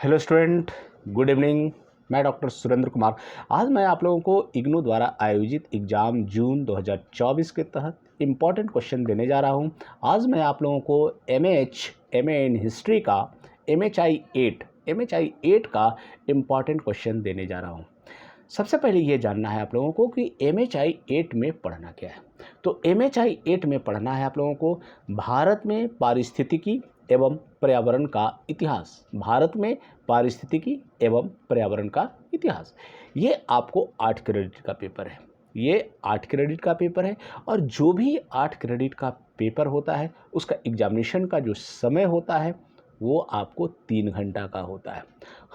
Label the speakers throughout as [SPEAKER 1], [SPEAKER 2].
[SPEAKER 1] Hello student, good evening. मैं doctor Surendra Kumar. आज मैं आप लोगों को इग्नू द्वारा आयोजित एग्ज़ाम जून 2024 के तहत इम्पॉर्टेंट क्वेश्चन देने जा रहा हूं। आज मैं आप लोगों को एमए इन हिस्ट्री का एमएचआई 8 का इम्पॉर्टेंट क्वेश्चन देने जा रहा हूं। सबसे पहले ये जानना है आप लोगों को कि एमएचआई 8 में पढ़ना क्या है। तो एमएचआई 8 में पढ़ना है आप लोगों को भारत में पारिस्थितिकी एवं पर्यावरण का इतिहास। भारत में पारिस्थितिकी एवं पर्यावरण का इतिहास, ये आपको 8 क्रेडिट का पेपर है। ये 8 क्रेडिट का पेपर है और जो भी 8 क्रेडिट का पेपर होता है उसका एग्जामिनेशन का जो समय होता है वो आपको 3 घंटा का होता है।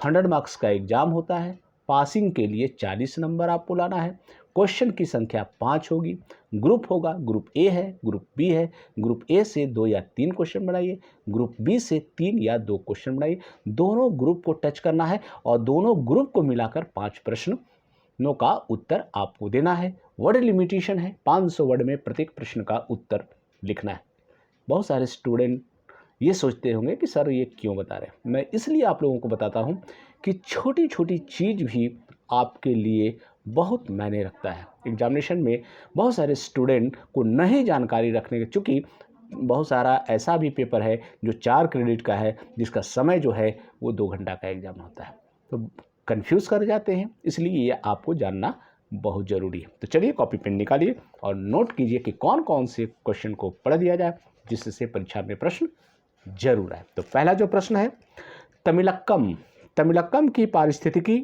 [SPEAKER 1] 100 मार्क्स का एग्जाम होता है। पासिंग के लिए 40 नंबर आपको लाना है। क्वेश्चन की संख्या 5 होगी। ग्रुप होगा, ग्रुप ए है, ग्रुप बी है। ग्रुप ए से 2 या 3 क्वेश्चन बनाइए, ग्रुप बी से 3 या 2 क्वेश्चन बनाइए। दोनों ग्रुप को टच करना है और दोनों ग्रुप को मिलाकर 5 प्रश्नों का उत्तर आपको देना है। वर्ड लिमिटेशन है, 500 वर्ड में प्रत्येक प्रश्न का उत्तर लिखना है। बहुत सारे स्टूडेंट ये सोचते होंगे कि सर ये क्यों बता रहे हैं। मैं इसलिए आप लोगों को बताता हूँ कि छोटी छोटी चीज़ भी आपके लिए बहुत मायने रखता है। एग्जामिनेशन में बहुत सारे स्टूडेंट को नहीं जानकारी रखने के, चूँकि बहुत सारा ऐसा भी पेपर है जो 4 क्रेडिट का है जिसका समय जो है वो 2 घंटा का एग्जाम होता है, तो कंफ्यूज कर जाते हैं। इसलिए ये आपको जानना बहुत ज़रूरी है। तो चलिए कॉपी पेन निकालिए और नोट कीजिए कि कौन कौन से क्वेश्चन को पढ़ दिया जाए जिससे परीक्षा में प्रश्न जरूर आए। तो पहला जो प्रश्न है, तमिलक्कम की पारिस्थितिकी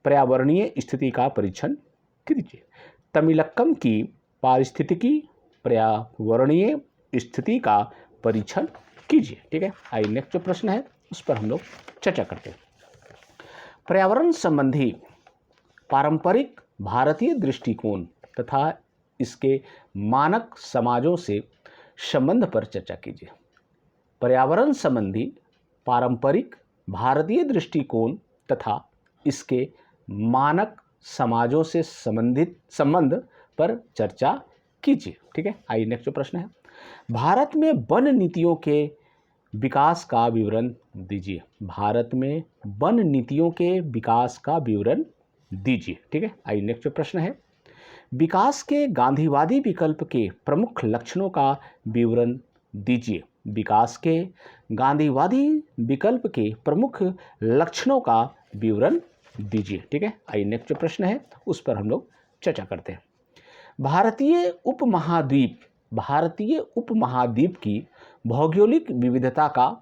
[SPEAKER 1] पर्यावरणीय स्थिति का परीक्षण कीजिए। तमिलक्कम की पारिस्थितिकी पर्यावरणीय स्थिति का परीक्षण कीजिए। ठीक है, आइए नेक्स्ट जो प्रश्न है उस पर हम लोग चर्चा करते हैं। पर्यावरण संबंधी पारंपरिक भारतीय दृष्टिकोण तथा इसके मानक समाजों से संबंध पर चर्चा कीजिए। पर्यावरण संबंधी पारंपरिक भारतीय दृष्टिकोण तथा इसके मानक समाजों से संबंध पर चर्चा कीजिए। ठीक है, आइए नेक्स्ट जो प्रश्न है, भारत में वन नीतियों के विकास का विवरण दीजिए। भारत में वन नीतियों के विकास का विवरण दीजिए। ठीक है, आइए नेक्स्ट जो प्रश्न है, विकास के गांधीवादी विकल्प के प्रमुख लक्षणों का विवरण दीजिए। विकास के गांधीवादी विकल्प के प्रमुख लक्षणों का विवरण दीजिए। ठीक है, आइए नेक्स्ट जो प्रश्न है उस पर हम लोग चर्चा करते हैं। भारतीय उपमहाद्वीप की भौगोलिक विविधता का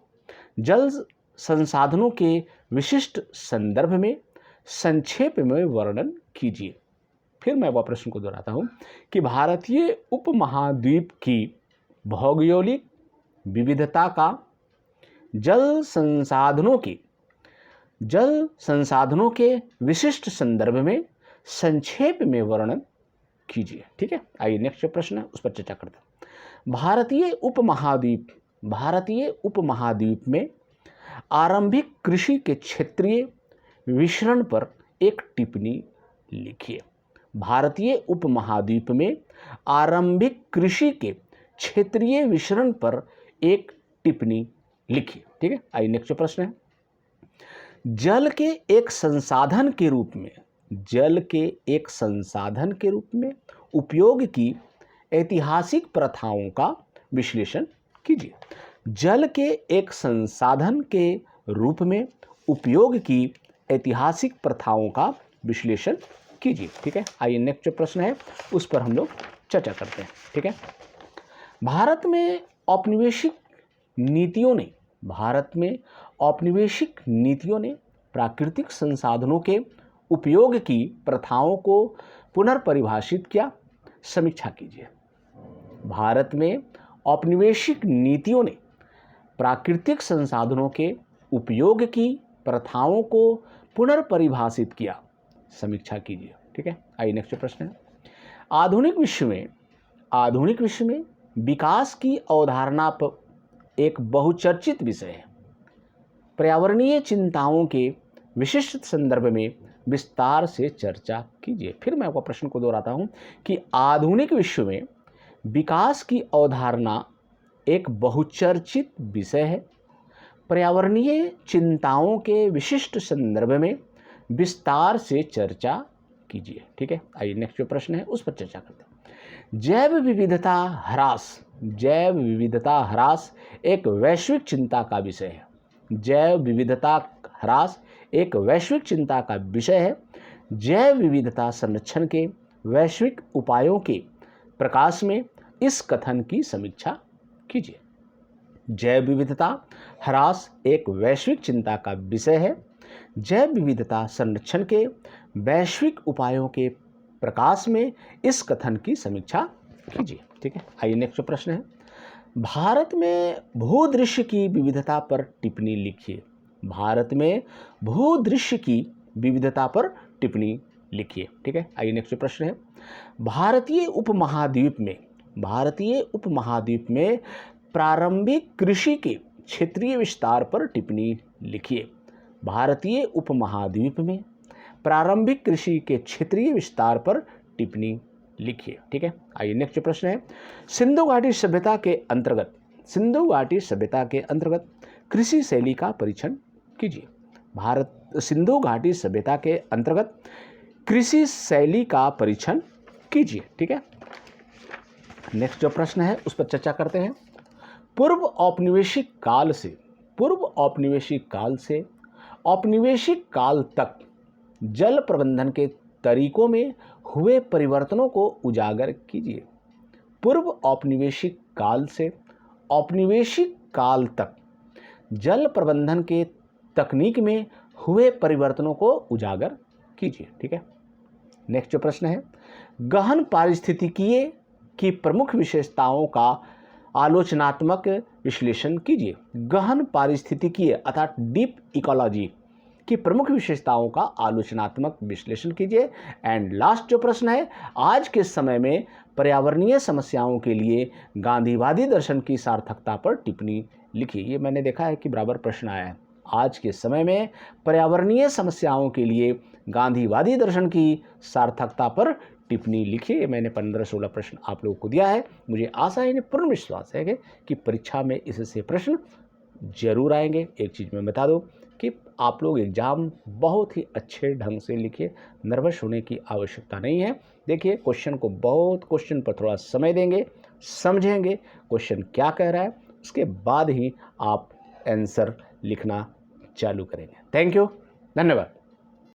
[SPEAKER 1] जल संसाधनों के विशिष्ट संदर्भ में संक्षेप में वर्णन कीजिए। फिर मैं वह प्रश्न को दोहराता हूँ कि भारतीय उपमहाद्वीप की भौगोलिक विविधता का जल संसाधनों के विशिष्ट संदर्भ में संक्षेप में वर्णन कीजिए। ठीक है, आइए नेक्स्ट प्रश्न है उस पर चर्चा करते हैं। भारतीय उपमहाद्वीप में आरंभिक कृषि के क्षेत्रीय विचरण पर एक टिप्पणी लिखिए। भारतीय उपमहाद्वीप में आरंभिक कृषि के क्षेत्रीय विचरण पर एक टिप्पणी लिखिए। ठीक है, आइए नेक्स्ट प्रश्न है, जल के एक संसाधन के रूप में उपयोग की ऐतिहासिक प्रथाओं का विश्लेषण कीजिए। जल के एक संसाधन के रूप में उपयोग की ऐतिहासिक प्रथाओं का विश्लेषण कीजिए। ठीक है, आइए नेक्स्ट जो प्रश्न है उस पर हम लोग चर्चा करते हैं। ठीक है, भारत में औपनिवेशिक नीतियों ने प्राकृतिक संसाधनों के उपयोग की प्रथाओं को पुनर्परिभाषित किया। समीक्षा कीजिए। भारत में औपनिवेशिक नीतियों ने प्राकृतिक संसाधनों के उपयोग की प्रथाओं को पुनर्परिभाषित किया। समीक्षा कीजिए। ठीक है, आइए नेक्स्ट प्रश्न है, आधुनिक विश्व में विकास की अवधारणा पर एक बहुचर्चित विषय है। पर्यावरणीय चिंताओं के विशिष्ट संदर्भ में विस्तार से चर्चा कीजिए। फिर मैं आपको प्रश्न को दोहराता हूं कि आधुनिक विश्व में विकास की अवधारणा एक बहुचर्चित विषय है। पर्यावरणीय चिंताओं के विशिष्ट संदर्भ में विस्तार से चर्चा कीजिए। ठीक है, आइए नेक्स्ट जो प्रश्न है उस पर चर्चा करते हैं। जैव विविधता ह्रास एक वैश्विक चिंता का विषय है। जैव विविधता ह्रास एक वैश्विक चिंता का विषय है। जैव विविधता संरक्षण के वैश्विक उपायों के प्रकाश में इस कथन की समीक्षा कीजिए। जैव विविधता ह्रास एक वैश्विक चिंता का विषय है। जैव विविधता संरक्षण के वैश्विक उपायों के प्रकाश में इस कथन की समीक्षा कीजिए। ठीक है, आइए नेक्स्ट प्रश्न है। भारत में भूदृश्य की विविधता पर टिप्पणी लिखिए। भारत में भूदृश्य की विविधता पर टिप्पणी लिखिए। ठीक है, आइए नेक्स्ट प्रश्न है। भारतीय उपमहाद्वीप में प्रारंभिक कृषि के क्षेत्रीय विस्तार पर टिप्पणी लिखिए। भारतीय उपमहाद्वीप में प्रारंभिक कृषि के क्षेत्रीय विस्तार पर टिप्पणी लिखिए। ठीक है, आइए नेक्स्ट प्रश्न है। सिंधु घाटी सभ्यता के अंतर्गत कृषि शैली का परीक्षण कीजिए। सिंधु घाटी सभ्यता के अंतर्गत कृषि शैली का परीक्षण कीजिए। ठीक है, नेक्स्ट जो प्रश्न है उस पर चर्चा करते हैं। पूर्व औपनिवेशिक काल तक जल प्रबंधन के तरीकों में हुए परिवर्तनों को उजागर कीजिए। पूर्व औपनिवेशिक काल से औपनिवेशिक काल तक जल प्रबंधन के तकनीक में हुए परिवर्तनों को उजागर कीजिए। ठीक है, नेक्स्ट जो प्रश्न है। गहन पारिस्थितिकीय की प्रमुख विशेषताओं का आलोचनात्मक विश्लेषण कीजिए। गहन पारिस्थितिकीय अर्थात डीप इकोलॉजी की प्रमुख विशेषताओं का आलोचनात्मक विश्लेषण कीजिए। एंड लास्ट जो प्रश्न है, आज के समय में पर्यावरणीय समस्याओं के लिए गांधीवादी दर्शन की सार्थकता पर टिप्पणी लिखिए। ये मैंने देखा है कि बराबर प्रश्न आया है। आज के समय में पर्यावरणीय समस्याओं के लिए गांधीवादी दर्शन की सार्थकता पर टिप्पणी लिखिए। मैंने 15-16 प्रश्न आप लोगों को दिया है। मुझे आशा है, पूर्ण विश्वास है कि परीक्षा में इससे प्रश्न जरूर आएंगे। एक चीज़ मैं बता दूं कि आप लोग एग्ज़ाम बहुत ही अच्छे ढंग से लिखिए, नर्वस होने की आवश्यकता नहीं है। देखिए, क्वेश्चन पर थोड़ा समय देंगे, समझेंगे क्वेश्चन क्या कह रहा है, उसके बाद ही आप आंसर लिखना चालू करेंगे। थैंक यू, धन्यवाद।